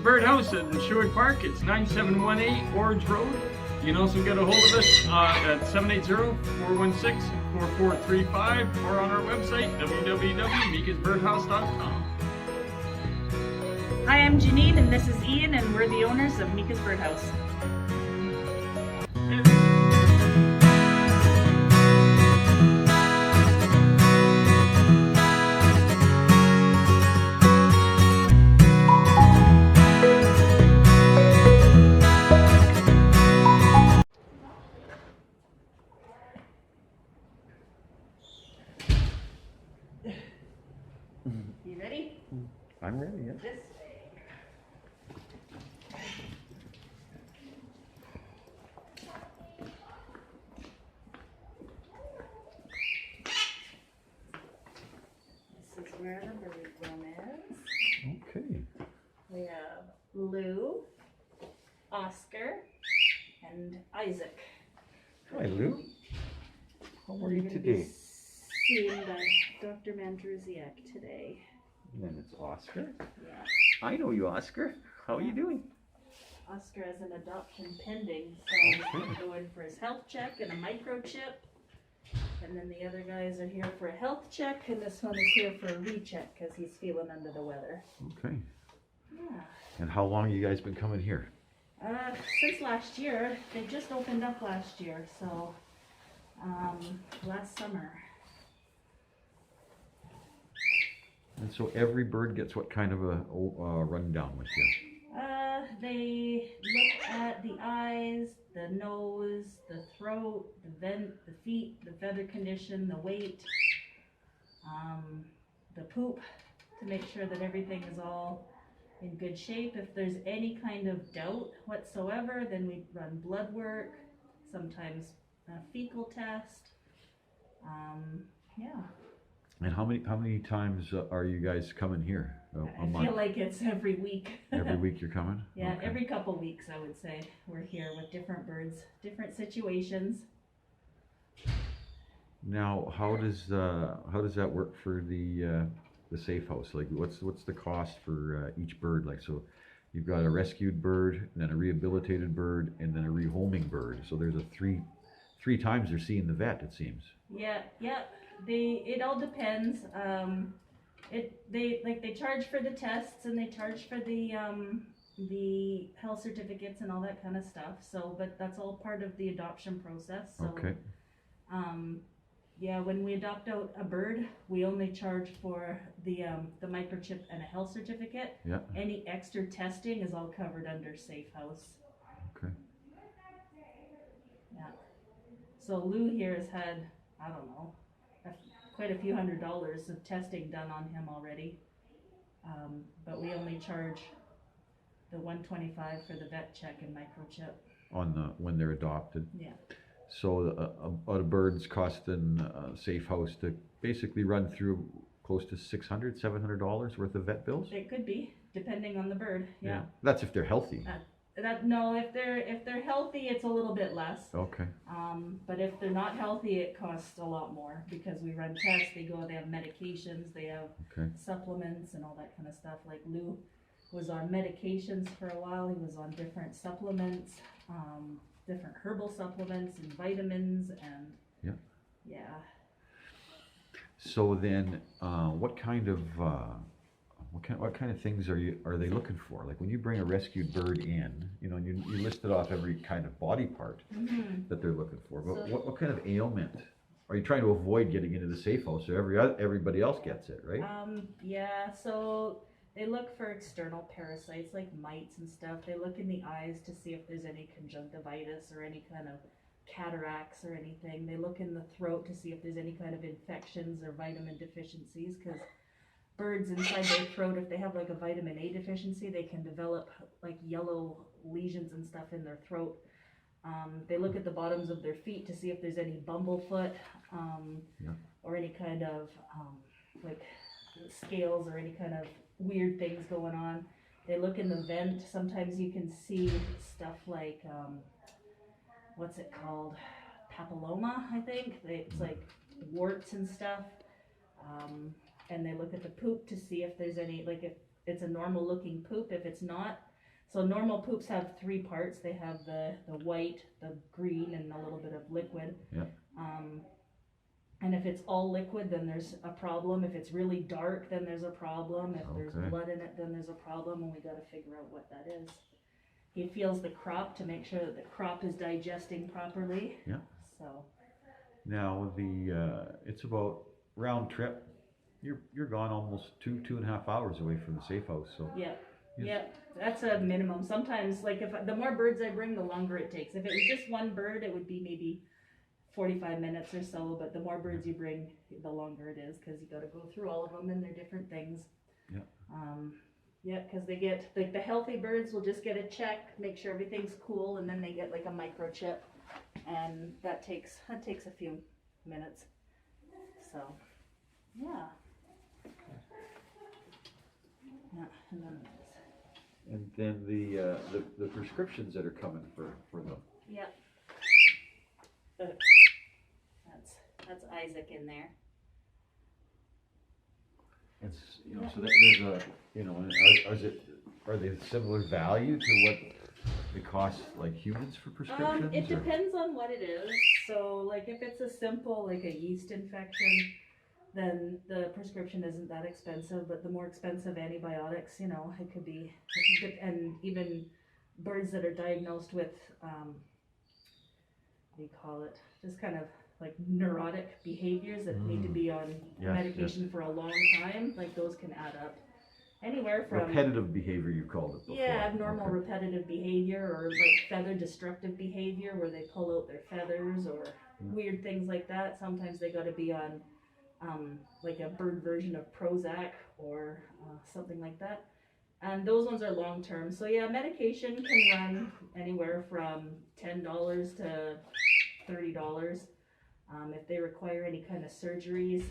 Birdhouse in Sherwood Park. It's 9718 Orange Road. You can also get a hold of us at 780-416-4435 or on our website, www.meikasbirdhouse.com. Hi, I'm Janine and this is Ian and we're the owners of Meika's Birdhouse. You ready? I'm ready, yes. This is where the bird room is. Okay. We have Lou, Oscar, and Isaac. Hi, Lou. How are you We're gonna today? be seeing Dr. Mandrusiak today. And then it's Oscar. Yeah. I know you, Oscar. How are you doing? Oscar has an adoption pending, so he's going to go in for his health check and a microchip. And then the other guys are here for a health check, and this one is here for a recheck because he's feeling under the weather. Okay. Yeah. And how long have you guys been coming here? Since last year. They just opened up last year, so last summer. And so every bird gets what kind of a rundown with you? They look at the eyes, the nose, the throat, the vent, the feet, the feather condition, the weight, the poop, to make sure that everything is all in good shape. If there's any kind of doubt whatsoever, then we run blood work, sometimes a fecal test. Yeah. And how many times are you guys coming here a I month? feel like it's every week. Every week you're coming? Yeah, Okay. every couple weeks I would say we're here with different birds, different situations. Now, how does that work for the Safehouse? Like, what's the cost for each bird? Like, so you've got a rescued bird, and then a rehabilitated bird, and then a rehoming bird. So there's a three times they're seeing the vet, it seems. Yeah. It all depends. They charge for the tests and they charge for the health certificates and all that kind of stuff. So, but that's all part of the adoption process. So, Okay. yeah, when we adopt out a bird, we only charge for the microchip and a health certificate. Yeah. Any extra testing is all covered under Safehouse. Okay. Yeah. So Lou here has had, I don't know, quite a few $100s of testing done on him already. But we only charge the $125 for the vet check and microchip. When they're adopted. Yeah. So a bird's costing Safehouse to basically run through close to $600, $700 worth of vet bills. It could be, depending on the bird. Yeah. That's if they're healthy. No, if they're healthy, it's a little bit less. Okay. But if they're not healthy, it costs a lot more because we run tests. They have medications, they have supplements and all that kind of stuff. Like Lou was on medications for a while. He was on different supplements, different herbal supplements and vitamins and yeah. So then, what kind of things are they looking for? Like when you bring a rescued bird in, and you listed off every kind of body part that they're looking for. But So, what kind of ailment are you trying to avoid getting into the Safehouse so everybody else gets it, right? Yeah. So they look for external parasites like mites and stuff. They look in the eyes to see if there's any conjunctivitis or any kind of cataracts or anything. They look in the throat to see if there's any kind of infections or vitamin deficiencies, because birds inside their throat, if they have like a vitamin A deficiency, they can develop like yellow lesions and stuff in their throat. They look at the bottoms of their feet to see if there's any bumblefoot or any kind of like scales or any kind of weird things going on. They look in the vent. Sometimes you can see stuff like what's it called? Papilloma, I think. It's like warts and stuff. And they look at the poop to see if there's any, like if it's a normal looking poop. If it's not, So normal poops have three parts. They have the white, the green, and a little bit of liquid. Yeah. And if it's all liquid, then there's a problem. If it's really dark, then there's a problem. If there's Okay. blood in it, then there's a problem, and we got to figure out what that is. He feels the crop to make sure that the crop is digesting properly. Yeah. So. Now it's about round trip. You're gone almost 2.5 hours away from the safe house. So. Yeah. Yes. Yeah, that's a minimum. Sometimes, like the more birds I bring, the longer it takes. If it was just one bird, it would be maybe 45 minutes or so, but the more birds you bring, the longer it is, because you got to go through all of them and they're different things. Yeah. Yeah, because they get, like the healthy birds will just get a check, make sure everything's cool, and then they get like a microchip, and that takes a few minutes. So, yeah. Yeah, and then And then the prescriptions that are coming for them. yeah. That's Isaac in there. It's so that there's are they similar value to what it costs like humans for prescriptions? It depends on what it is. So like if it's a simple like a yeast infection, then the prescription isn't that expensive. But the more expensive antibiotics, it could be, and even birds that are diagnosed with what do you call it? Just kind of like neurotic behaviors that need to be on medication for a long time, like those can add up. Anywhere from repetitive behavior, you called it before. Yeah, abnormal repetitive behavior, or like feather destructive behavior where they pull out their feathers, or weird things like that. Sometimes they got to be on like a bird version of Prozac or something like that. And those ones are long term. So yeah, medication can run anywhere from $10 to $30. If they require any kind of surgeries,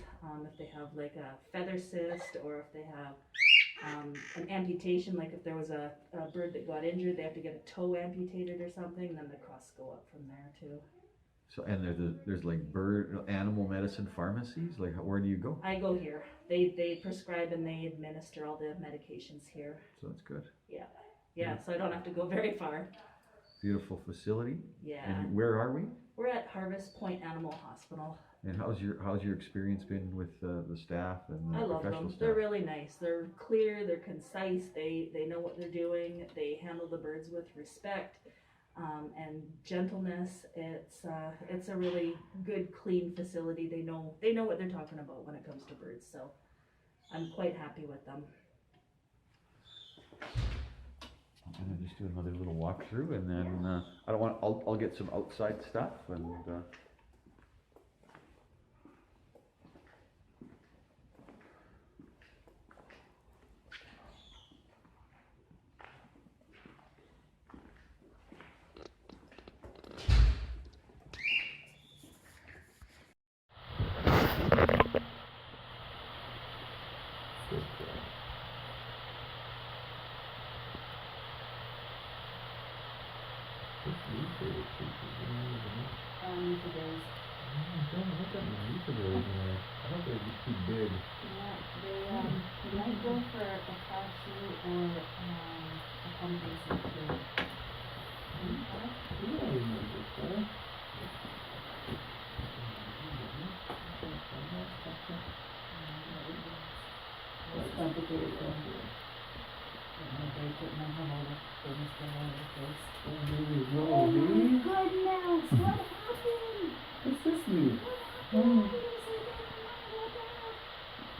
if they have like a feather cyst, or if they have an amputation, like if there was a bird that got injured, they have to get a toe amputated or something, then the costs go up from there too. So, and there's like animal medicine pharmacies, like where do you go? I go here. They prescribe and they administer all the medications here. So that's good. Yeah, so I don't have to go very far. Beautiful facility. Yeah. And where are we? We're at Harvest Point Animal Hospital. And how's your experience been with the staff and the I love professional them. staff? They're really nice. They're clear. They're concise. They know what they're doing. They handle the birds with respect and gentleness. It's a really good, clean facility. They know what they're talking about when it comes to birds. So I'm quite happy with them. I'm gonna just do another little walkthrough, and then I'll get some outside stuff and. They might go for a cashew or a pumpkin seed. It's complicated. Oh my goodness, what happened? What's this mean?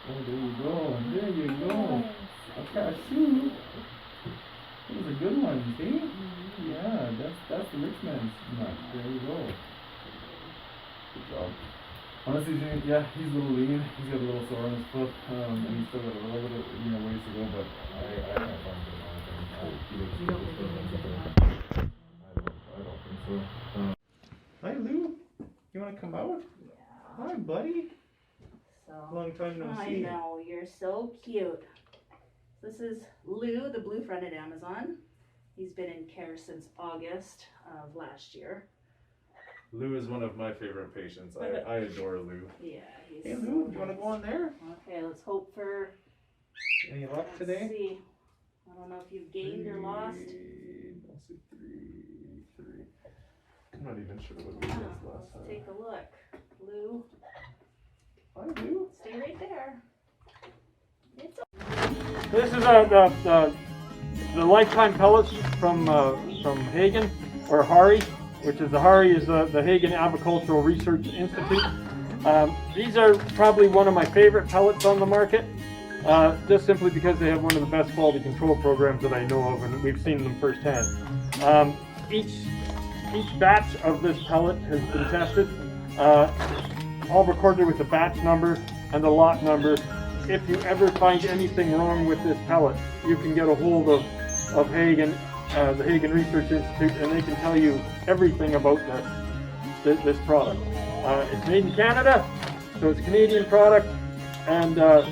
Oh, there you go. There you go. A cashew. That was a good one, see? Yeah, that's the rich man's nut. There you go. Good job. Honestly, Janine, yeah, he's a little lean. He's got a little sore on his foot, and he's still got a little bit of ways to go. But I can't find him anything. You don't think he needs any help? I don't think so. Hi, Lou. You want to come out? Yeah. Hi, buddy. So. Long time no I see. know, you're so cute. This is Lou, the blue-fronted Amazon. He's been in care since August of last year. Lou is one of my favorite patients. I adore Lou. Yeah, he's Hey so Lou, you want to nice. go on there? Okay, let's hope for. Any luck Let's today? see. I don't know if you've gained or lost. Let's see, three. I'm not even sure what we did last Let's time. take a look. Blue, I do. stay right there. It's This is the lifetime pellets from Hagen, or HARI, which is the HARI is the Hagen Agricultural Research Institute. These are probably one of my favorite pellets on the market, just simply because they have one of the best quality control programs that I know of, and we've seen them firsthand. Each batch of this pellet has been tested, all recorded with the batch number and the lot number. If you ever find anything wrong with this pellet, you can get a hold of Hagen, the Hagen Research Institute, and they can tell you everything about this product. It's made in Canada, so it's a Canadian product, and a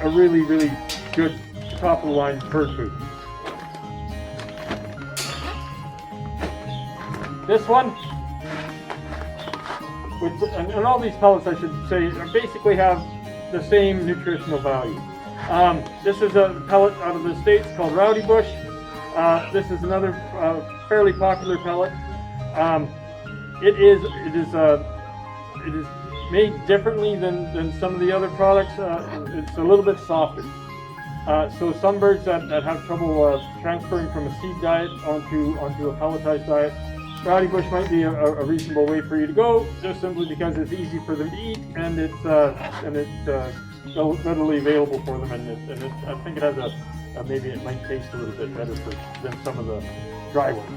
really, really good top-of-the-line bird food. This one, and all these pellets, I should say, basically have the same nutritional value. This is a pellet out of the States called Rowdy Bush. This is another fairly popular pellet. It is made differently than some of the other products. It's a little bit softer. So some birds that have trouble transferring from a seed diet onto a pelletized diet, Rowdy Bush might be a reasonable way for you to go, just simply because it's easy for them to eat, and it's readily available for them, and I think it has maybe it might taste a little bit better than some of the dry ones.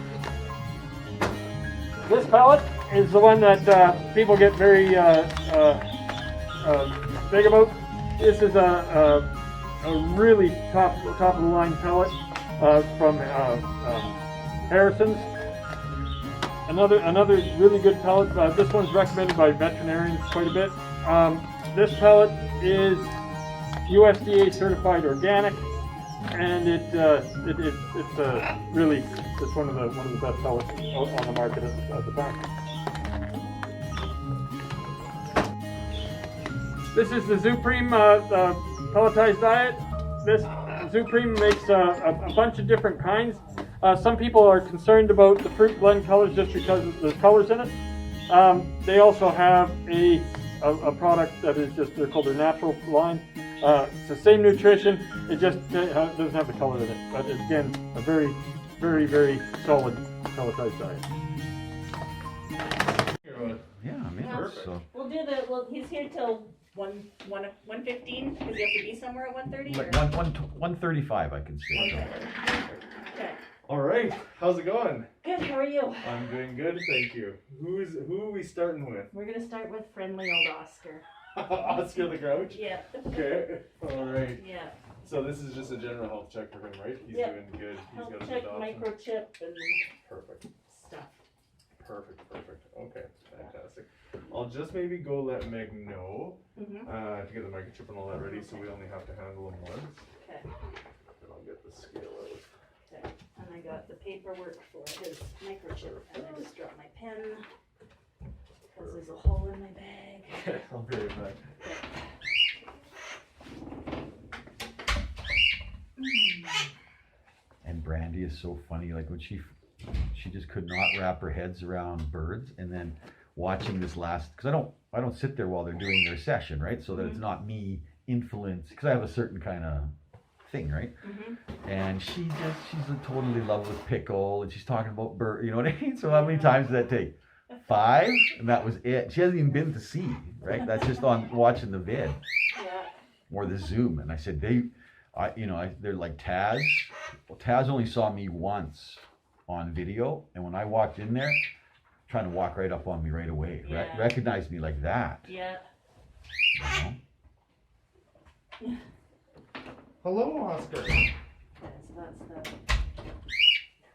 This pellet is the one that people get very big about. This is a really top of the line pellet from Harrison's. Another really good pellet. This one's recommended by veterinarians quite a bit. This pellet is USDA certified organic, and it's one of the best pellets on the market at the time. This is the Zupreme pelletized diet. This Zupreme makes a bunch of different kinds. Some people are concerned about the fruit blend colors just because there's colors in it. They also have a product that is they're called their natural line. It's the same nutrition, it just doesn't have the color in it. But again, a very, very, very solid pelletized diet. Yeah, I'm in. Perfect. So he's here till 1:15 because you have to be somewhere at 1:30. like 1:35 I can say. Okay. All right, how's it going? Good. How are you? I'm doing good, thank you. Who are we starting with? We're gonna start with friendly old Oscar. Oscar the Grouch? Yeah. Okay, all right. Yeah. So this is just a general health check for him, right? He's Yep. doing good. He's Health got a check, good option. microchip, and Perfect. stuff. Perfect. Okay, fantastic. I'll just maybe go let Meg know Mm-hmm. to get the microchip and all that ready, so we only have to handle them once. Okay. And I'll get the scale out. Okay. And I got the paperwork for his microchip, and I just dropped my pen because there's a hole in my bag. Okay, I'll be right back. And Brandy is so funny. Like when she just could not wrap her heads around birds, and then watching this last, because I don't sit there while they're doing their session, right? So that it's not me influence, because I have a certain kind of thing, right? Mm-hmm. And she's totally in love with pickle, and she's talking about bird, you know what I mean? So how many times did that take? 5, and that was it. She hasn't even been to see, right? That's just on watching the vid Yeah. or the Zoom. And I said they're like Taz. Well, Taz only saw me once on video, and when I walked in there, trying to walk right up on me right away, Yeah. recognized me like that. Yeah. You know? Hello, Oscar. Okay, so that's the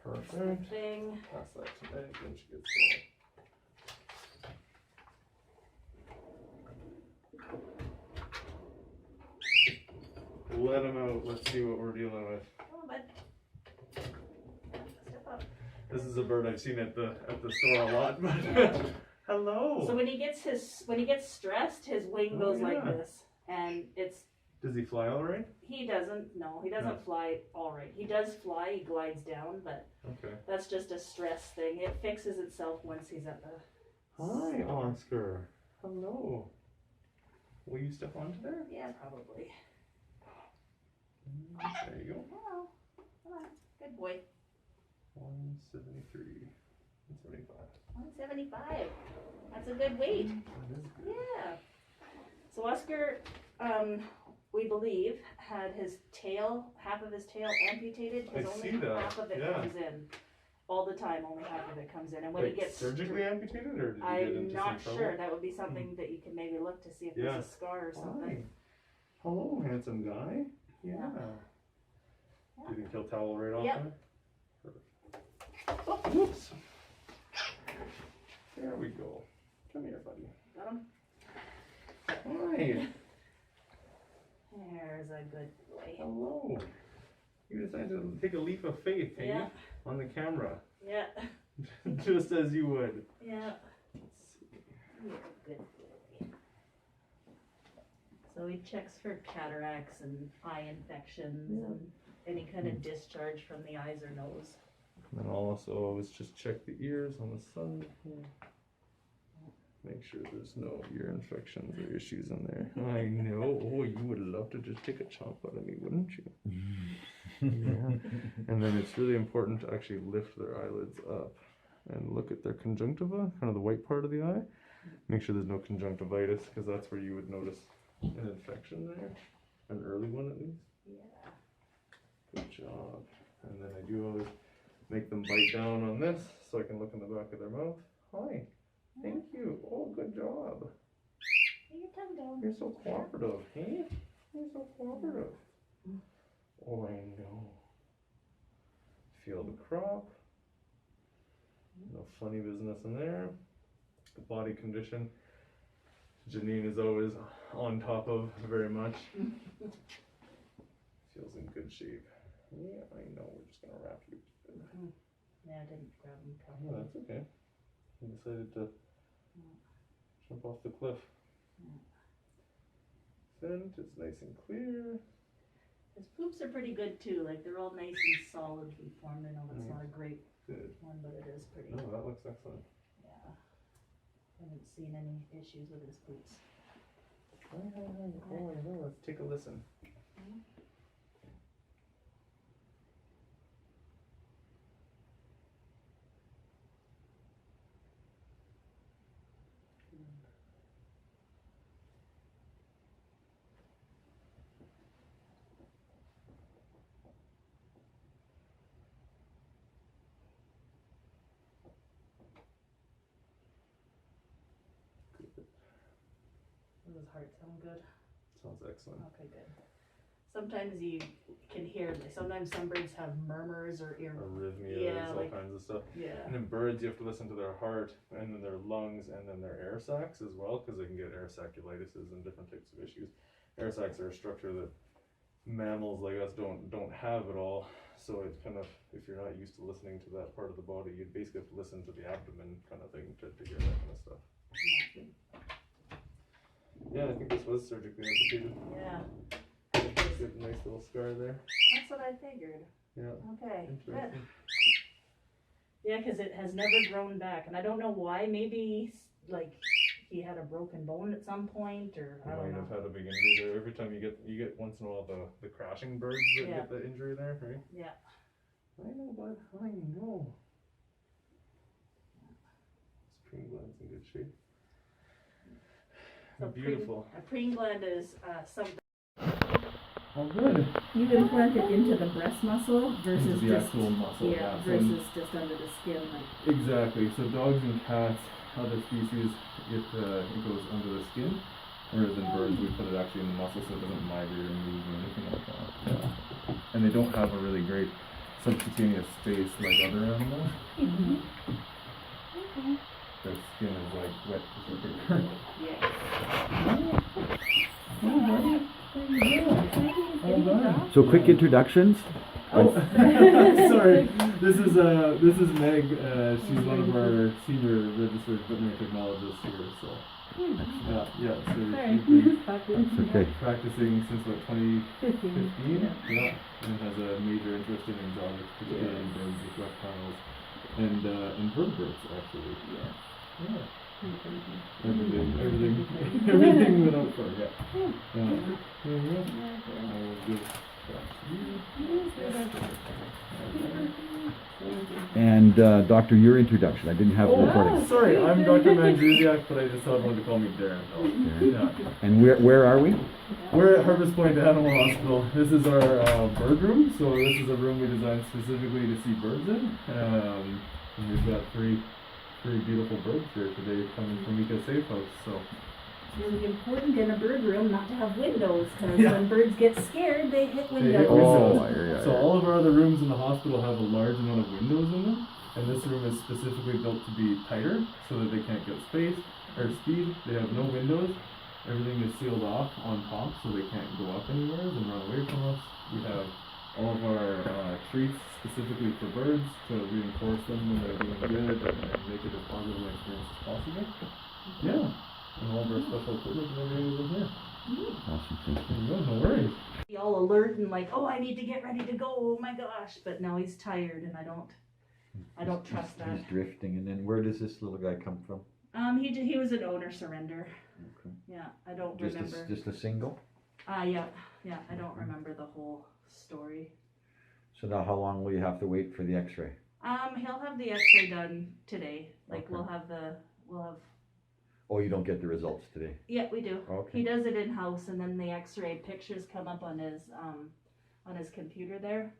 Perfect. thing. Pass that to Meg when she gets there. Let him out. Let's see what we're dealing with. Oh, bud. Step up. This is a bird I've seen at the store a lot. But hello. So when he gets stressed, his wing Oh, goes like yeah. this, and it's Does he fly all right? He doesn't, no, he doesn't No. fly all right. He does fly, he glides down, but Okay. that's just a stress thing. It fixes itself once he's at the... Hi, Oscar. Hello. Will you step onto there? Yeah, probably. There you go. Hello. Come on. Good boy. 173. 175. 175. That's a good weight. That is good. Yeah. So Oscar, we believe, had his tail, half of his tail amputated because I only see that, half of it yeah. comes in. All the time, only half of it comes in. And when Like he gets surgically amputated, or did he get I'm into not some sure. trouble? That would be something that you can maybe look to see if Yeah. there's a scar or something. Hi. Hello, handsome guy. Yeah. Yeah. Do you think he'll towel right off Yep. there? Perfect. Oh, whoops. There we go. Come here, buddy. Got him? Hi. There's a good boy. Hello. You decided to take a leap of faith, hey? Yeah. On the camera. Yeah. Just as you would. Yeah. You're a good boy. So he checks for cataracts and eye infections and any kind of discharge from the eyes or nose. And then also always just check the ears on the side. Make sure there's no ear infections or issues in there. I know. Oh, you would love to just take a chomp out of me, wouldn't you? Yeah. And then it's really important to actually lift their eyelids up and look at their conjunctiva, kind of the white part of the eye. Make sure there's no conjunctivitis, because that's where you would notice an infection there, an early one at least. Yeah. Good job. And then I do always make them bite down on this so I can look in the back of their mouth. Hi. Thank you. Oh, good job. Lay your tongue down. You're so cooperative, hey? You're so cooperative. Oh, I know. Feel the crop. No funny business in there. The body condition, Janine is always on top of very much. Feels in good shape. Yeah, I know. We're just gonna wrap you. Yeah, I didn't grab him Oh, properly. that's okay. He decided to jump off the cliff. Scent, it's nice and clear. His poops are pretty good too. Like they're all nice and solidly formed. I know that's not a great Good. one, but it is pretty. No, that looks excellent. Yeah. Haven't seen any issues with his poops. Hi. Oh, I know. Let's take a listen. Does his heart sound good? Sounds excellent. Okay, good. Sometimes you can hear, like sometimes some birds have murmurs or ear. Arrhythmias, Yeah, all like- kinds of stuff. Yeah. And in birds, you have to listen to their heart, and then their lungs, and then their air sacs as well, because they can get air saculitis and different types of issues. Air sacs are a structure that mammals like us don't have at all. So it's kind of, if you're not used to listening to that part of the body, you basically have to listen to the abdomen kind of thing to hear that kind of stuff. Yeah, I think this was surgically amputated. Yeah. Good, nice little scar there. That's what I figured. Yeah. Okay, good. Interesting. Yeah, because it has never grown back, and I don't know why. Maybe like he had a broken bone at some point, or I You don't might know. have had a big injury there. Every time you get once in a while the crashing birds that Yeah. get the injury there, right? Yeah. I know, bud. I know. Spring gland's in good shape. So Beautiful. A preen gland is something Oh, good. you implant it into the breast muscle versus the just actual muscle, yeah, So versus just under the skin. Like exactly. So dogs and cats, other species, it goes under the skin, whereas in birds we put it actually in the muscle so it doesn't migrate or move or anything like that. Yeah. And they don't have a really great subcutaneous space like other animals. Their skin is like wet paper. yeah. Well done. So quick introductions. Oh, sorry. This is Meg. She's one of our senior registered veterinary technologists here. So yeah. So she's been Okay. practicing since what 2015. Yeah, and has a major interest in exotics, particularly in birds with reptiles and invertebrates actually. Yeah. Everything went out for her. Yeah. There you go. I will give that to you. And Doctor, your introduction. I didn't have the recording. Sorry, I'm Dr. Mandrusiak, but I just thought everyone to call me Darren. Yeah. And where are we? We're at Harvest Point Animal Hospital. This is our bird room. So this is a room we designed specifically to see birds in. And we've got three beautiful birds here today coming from Meika Safehouse. So It's really important in a bird room not to have windows, because when birds get scared, they hit windows. So all of our other rooms in the hospital have a large amount of windows in them, and this room is specifically built to be tighter so that they can't get space or speed. They have no windows. Everything is sealed off on top so they can't go up anywhere and run away from us. We have all of our treats specifically for birds to reinforce them when they're doing good and make it as positive an experience as possible. Yeah, and all of our special equipment and everything is in here. Awesome. Thank you. There you go, no worries. Be all alert and like, oh, I need to get ready to go. Oh my gosh! But now he's tired, and I don't trust that. He's drifting, and then where does this little guy come from? He was an owner surrender. Okay. Yeah, I don't Just remember. just a single. Yeah, I don't remember the whole story. So now, how long will you have to wait for the X-ray? He'll have the X-ray done today. Like Okay. we'll have. Oh, you don't get the results today. Yeah, we do. Okay. He does it in house, and then the X-ray pictures come up on his computer there,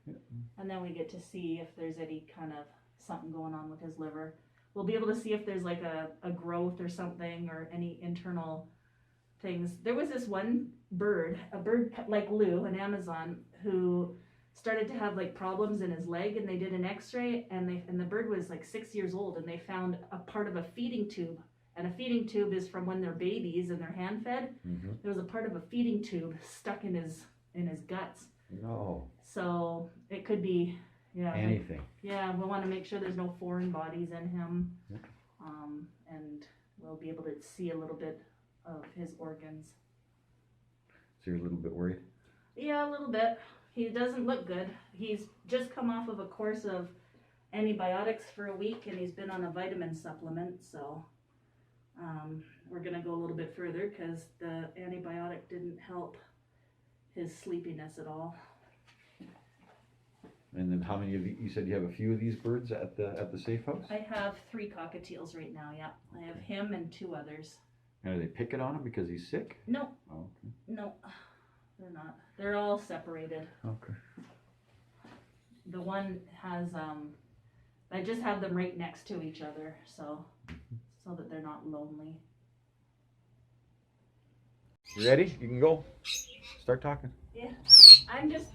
and then we get to see if there's any kind of something going on with his liver. We'll be able to see if there's like a growth or something or any internal things. There was this one bird, a bird like Lou, an Amazon, who started to have like problems in his leg, and they did an X-ray, and the bird was like 6 years old, and they found a part of a feeding tube. And a feeding tube is from when they're babies and they're hand fed. Mm-hmm. There was a part of a feeding tube stuck in his guts. No. So it could be, Anything. Yeah, we want to make sure there's no foreign bodies in him. Yep. And we'll be able to see a little bit of his organs. So you're a little bit worried? Yeah, a little bit. He doesn't look good. He's just come off of a course of antibiotics for a week, and he's been on a vitamin supplement, so we're going to go a little bit further because the antibiotic didn't help his sleepiness at all. And then how many of you said you have a few of these birds at the safe house? I have 3 cockatiels right now, yeah. I have him and 2 others. And are they picking on him because he's sick? No, Oh, okay. no, they're not. They're all separated. Okay. The one has, I just have them right next to each other, so that they're not lonely. You ready? You can go. Start talking. Yeah, I'm just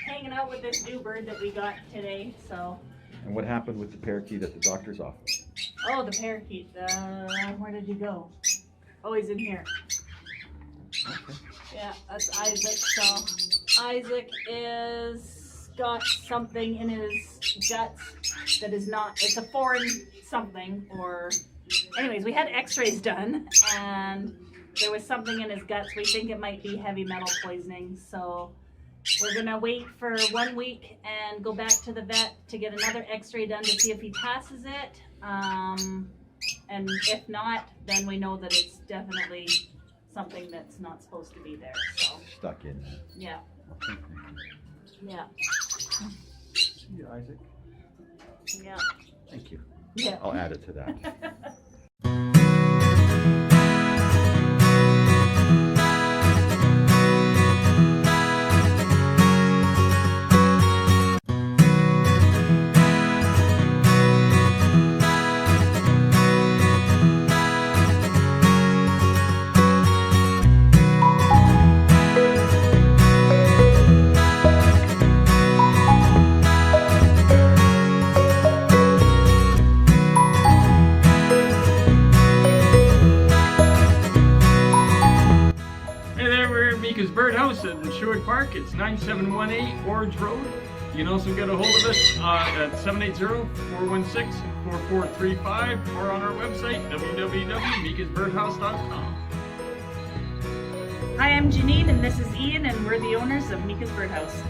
hanging out with this new bird that we got today, so. And what happened with the parakeet at the doctor's office? Oh, the parakeet, where did he go? Oh, he's in here. Okay. Yeah, that's Isaac, so Isaac got something in his guts that is not, it's a foreign something, or, anyways, we had x-rays done, and there was something in his guts. We think it might be heavy metal poisoning, so we're gonna wait for 1 week and go back to the vet to get another x-ray done to see if he passes it, and if not, then we know that it's definitely something that's not supposed to be there, so, Stuck in there. yeah, Okay. yeah, See you, Isaac. yeah, Thank you. yeah. I'll add it to that. Hey there, we're at Meika's Birdhouse in Sherwood Park. It's 9718 Orange Road. You can also get a hold of us at 780-416-4435 or on our website, www.meikasbirdhouse.com. Hi, I'm Janine, and this is Ian, and we're the owners of Meika's Birdhouse.